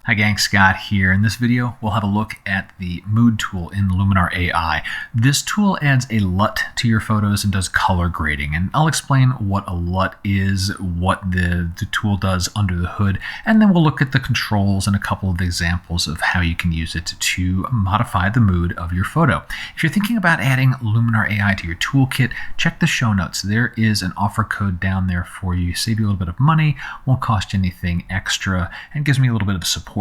Hi gang, Scott here. In this video, we'll have a look at the mood tool in Luminar AI. This tool adds a LUT to your photos and does color grading. And I'll explain what a LUT is, what the tool does under the hood, and then we'll look at the controls and a couple of examples of how you can use it to modify the mood of your photo. If you're thinking about adding Luminar AI to your toolkit, check the show notes. There is an offer code down there for you. Save you a little bit of money, won't cost you anything extra, and gives me a little bit of support.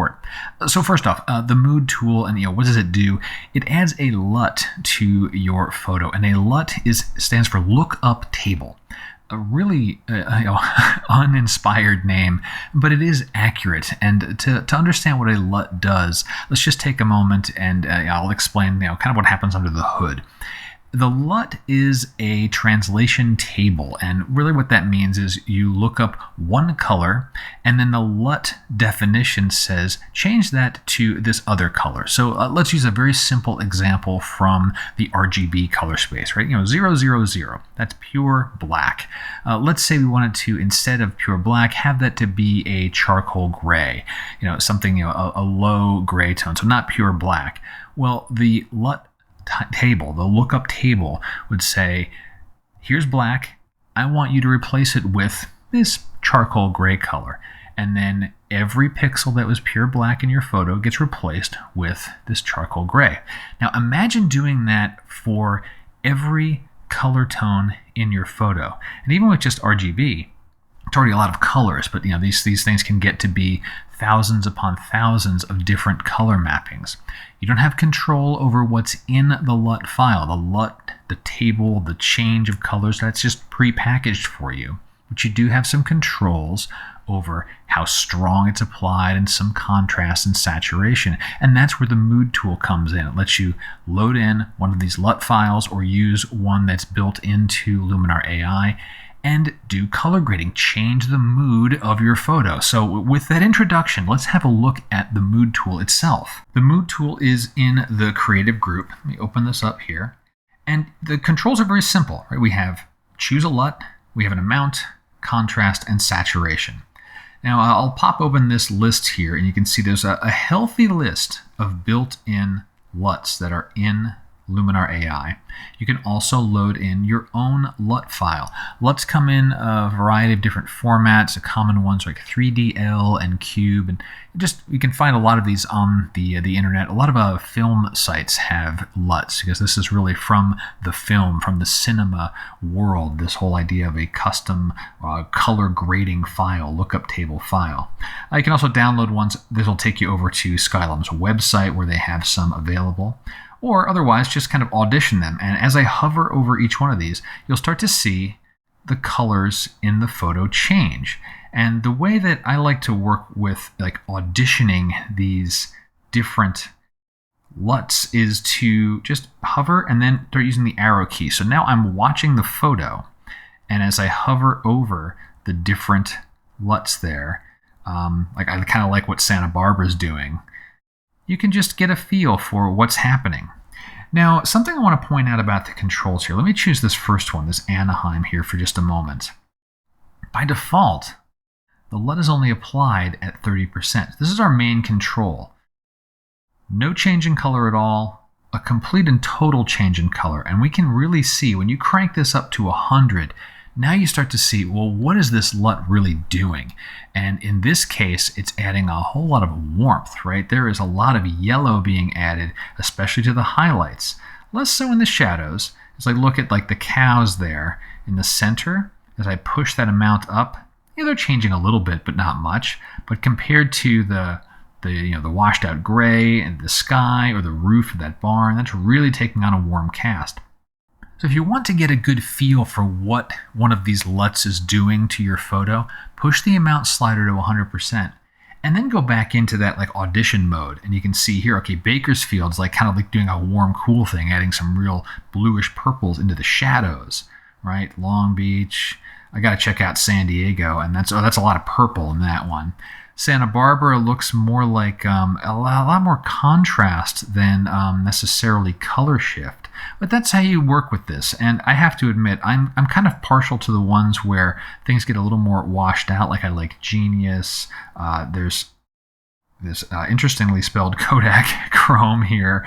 So first off, the mood tool, and what does it do? It adds a LUT to your photo, and a LUT stands for Look Up Table. A really uninspired name, but it is accurate. And to understand what a LUT does, let's just take a moment and I'll explain kind of what happens under the hood. The LUT is a translation table, and really what that means is you look up one color, and then the LUT definition says, change that to this other color. So let's use a very simple example from the RGB color space, right? 000, that's pure black. Let's say we wanted to, instead of pure black, have that to be a charcoal gray, something, a low gray tone, so not pure black. Well, the LUT table, the lookup table, would say, here's black, I want you to replace it with this charcoal gray color. And then every pixel that was pure black in your photo gets replaced with this charcoal gray. Now imagine doing that for every color tone in your photo. And even with just RGB, it's already a lot of colors, but these things can get to be thousands upon thousands of different color mappings. You don't have control over what's in the LUT file. The LUT, the table, the change of colors, that's just pre-packaged for you. But you do have some controls over how strong it's applied and some contrast and saturation. And that's where the mood tool comes in. It lets you load in one of these LUT files or use one that's built into Luminar AI and do color grading, change the mood of your photo. So with that introduction, let's have a look at the mood tool itself. The mood tool is in the creative group. Let me open this up here. And the controls are very simple, right? We have choose a LUT, we have an amount, contrast, and saturation. Now I'll pop open this list here, and you can see there's a healthy list of built-in LUTs that are in Luminar AI. You can also load in your own LUT file. LUTs come in a variety of different formats. The common ones are like 3DL and Cube, and you can find a lot of these on the internet. A lot of film sites have LUTs because this is really from the film, from the cinema world. This whole idea of a custom color grading file, lookup table file. You can also download ones. This will take you over to Skylum's website where they have some available. Or otherwise, just kind of audition them. And as I hover over each one of these, you'll start to see the colors in the photo change. And the way that I like to work with auditioning these different LUTs is to just hover and then start using the arrow key. So now I'm watching the photo, and as I hover over the different LUTs there, I kind of like what Santa Barbara's doing, you can just get a feel for what's happening. Now, something I want to point out about the controls here. Let me choose this first one, this Anaheim here, for just a moment. By default, the LUT is only applied at 30%. This is our main control. No change in color at all, a complete and total change in color. And we can really see, when you crank this up to 100, now you start to see, well, what is this LUT really doing? And in this case, it's adding a whole lot of warmth, right? There is a lot of yellow being added, especially to the highlights. Less so in the shadows. As I look at the cows there in the center, as I push that amount up, they're changing a little bit, but not much. But compared to the washed out gray and the sky or the roof of that barn, that's really taking on a warm cast. So if you want to get a good feel for what one of these LUTs is doing to your photo, push the amount slider to 100%, and then go back into that audition mode. And you can see here, okay, Bakersfield's kind of doing a warm, cool thing, adding some real bluish purples into the shadows, right? Long Beach. I got to check out San Diego, and that's a lot of purple in that one. Santa Barbara looks more like a lot more contrast than necessarily color shift. But that's how you work with this. And I have to admit, I'm kind of partial to the ones where things get a little more washed out, like I like Genius. There's this interestingly spelled Kodak chrome here.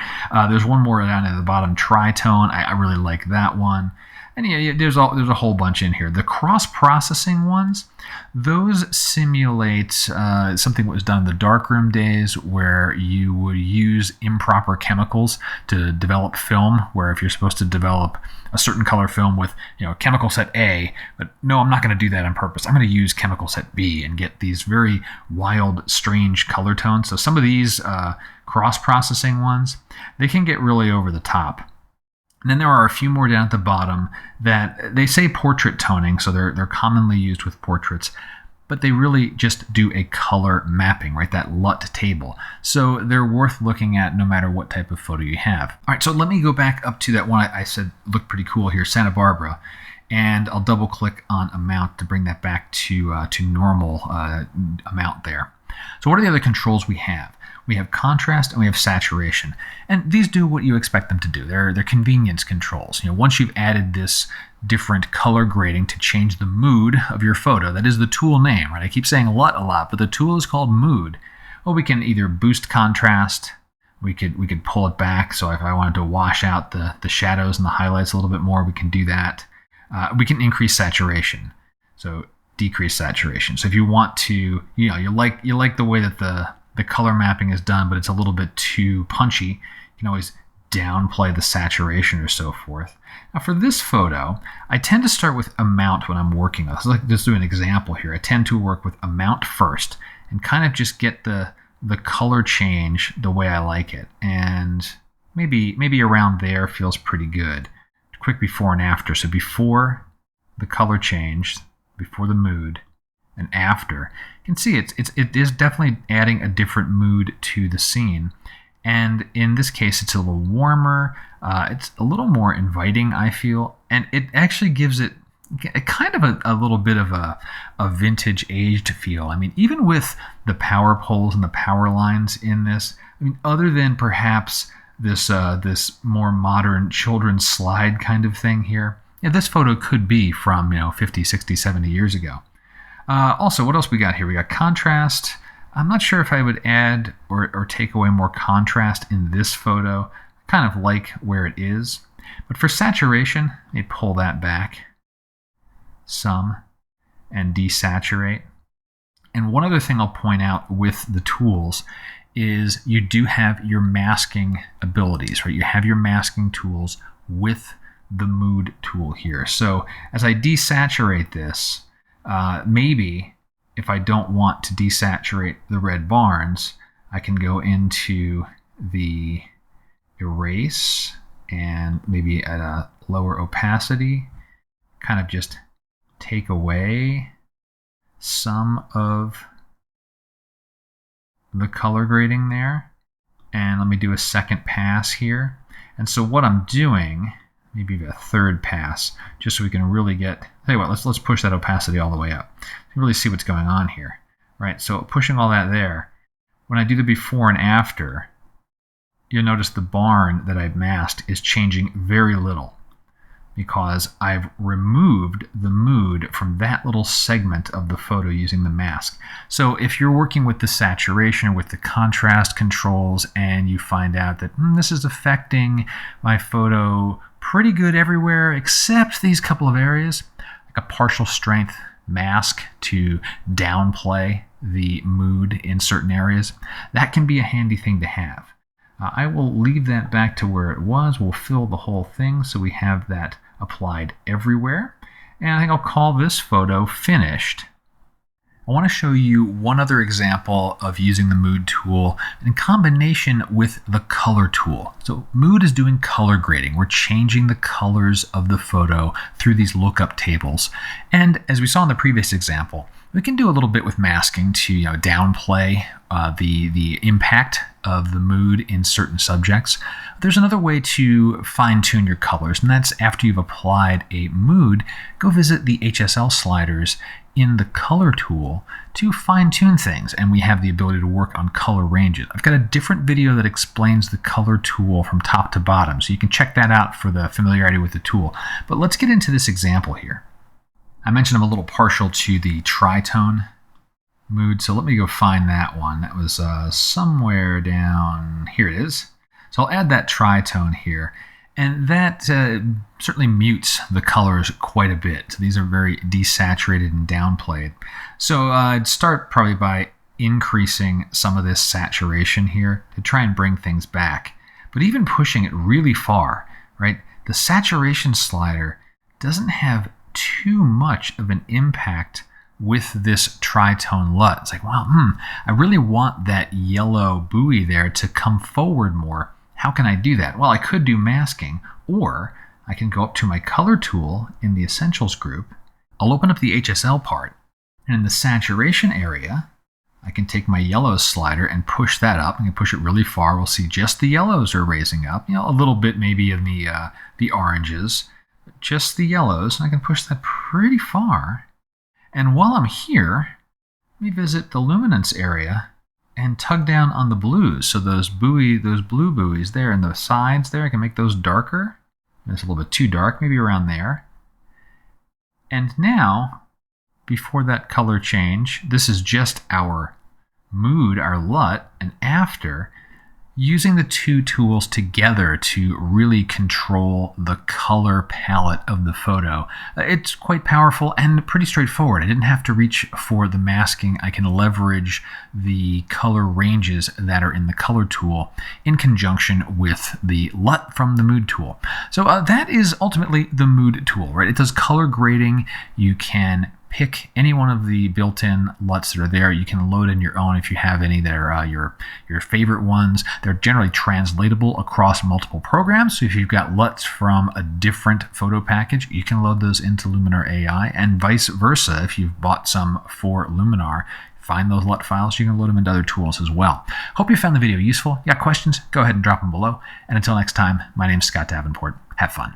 There's one more down at the bottom, tritone. I really like that one. And yeah, there's a whole bunch in here. The cross-processing ones, those simulate something that was done in the darkroom days, where you would use improper chemicals to develop film, where if you're supposed to develop a certain color film with, chemical set A, but no, I'm not going to do that on purpose. I'm going to use chemical set B and get these very wild, strange color tones. So some of these cross-processing ones, they can get really over the top. And then there are a few more down at the bottom that they say portrait toning, so they're commonly used with portraits, but they really just do a color mapping, right? That LUT table. So they're worth looking at no matter what type of photo you have. All right, so let me go back up to that one I said looked pretty cool here, Santa Barbara, and I'll double click on amount to bring that back to normal amount there. So what are the other controls we have? We have contrast and we have saturation. And these do what you expect them to do. They're convenience controls. Once you've added this different color grading to change the mood of your photo, that is the tool name, right? I keep saying LUT a lot, but the tool is called mood. Well, we can either boost contrast, we could pull it back. So if I wanted to wash out the shadows and the highlights a little bit more, we can do that. We can increase saturation. So decrease saturation. So if you want to, you like the way that the color mapping is done, but it's a little bit too punchy, you can always downplay the saturation or so forth. Now for this photo, I tend to start with amount when I'm working. Let's just do an example here. I tend to work with amount first and kind of just get the color change the way I like it. And maybe around there feels pretty good. Quick before and after. So before the color changed, before the mood, and after, you can see it is definitely adding a different mood to the scene. And in this case, it's a little warmer. It's a little more inviting, I feel. And it actually gives it kind of a little bit of a vintage aged feel. I mean, even with the power poles and the power lines in this, other than perhaps this more modern children's slide kind of thing here, this photo could be from 50, 60, 70 years ago. Also, what else we got here? We got contrast. I'm not sure if I would add or take away more contrast in this photo. I kind of like where it is. But for saturation, let me pull that back some and desaturate. And one other thing I'll point out with the tools is you do have your masking abilities, right? You have your masking tools with the mood tool here. So as I desaturate this, maybe if I don't want to desaturate the red barns, I can go into the erase and maybe at a lower opacity, kind of just take away some of the color grading there. And let me do a second pass here. And so what I'm doing, maybe a third pass, just so we can really get, tell you what, let's push that opacity all the way up. You really see what's going on here, right? So pushing all that there, when I do the before and after, you'll notice the barn that I've masked is changing very little because I've removed the mood from that little segment of the photo using the mask. So if you're working with the saturation, with the contrast controls, and you find out that this is affecting my photo pretty good everywhere except these couple of areas, like a partial strength mask to downplay the mood in certain areas, that can be a handy thing to have. I will leave that back to where it was. We'll fill the whole thing so we have that applied everywhere. And I think I'll call this photo finished. I want to show you one other example of using the mood tool in combination with the color tool. So mood is doing color grading. We're changing the colors of the photo through these lookup tables. And as we saw in the previous example, we can do a little bit with masking to downplay the impact of the mood in certain subjects. There's another way to fine-tune your colors, and that's after you've applied a mood, go visit the HSL sliders in the color tool to fine-tune things, and we have the ability to work on color ranges. I've got a different video that explains the color tool from top to bottom, so you can check that out for the familiarity with the tool. But let's get into this example here. I mentioned I'm a little partial to the tritone mood. So let me go find that one. That was somewhere down here. It is. So I'll add that tritone here. And that certainly mutes the colors quite a bit. So these are very desaturated and downplayed. So I'd start probably by increasing some of this saturation here to try and bring things back. But even pushing it really far, right? The saturation slider doesn't have too much of an impact with this tritone LUT. It's like, well, I really want that yellow buoy there to come forward more. How can I do that? Well, I could do masking, or I can go up to my color tool in the Essentials group. I'll open up the HSL part, and in the saturation area, I can take my yellow slider and push that up. I can push it really far. We'll see just the yellows are raising up. A little bit maybe of the oranges, but just the yellows. I can push that pretty far. And while I'm here, let me visit the luminance area and tug down on the blues. So those blue buoys there and the sides there, I can make those darker. It's a little bit too dark, maybe around there. And now, before that color change, this is just our mood, our LUT, and after, using the two tools together to really control the color palette of the photo. It's quite powerful and pretty straightforward. I didn't have to reach for the masking. I can leverage the color ranges that are in the color tool in conjunction with the LUT from the mood tool. So that is ultimately the mood tool, right? It does color grading. You can pick any one of the built-in LUTs that are there. You can load in your own if you have any that are your favorite ones. They're generally translatable across multiple programs. So if you've got LUTs from a different photo package, you can load those into Luminar AI, and vice versa. If you've bought some for Luminar, find those LUT files, you can load them into other tools as well. Hope you found the video useful. You got questions? Go ahead and drop them below. And until next time, my name's Scott Davenport. Have fun.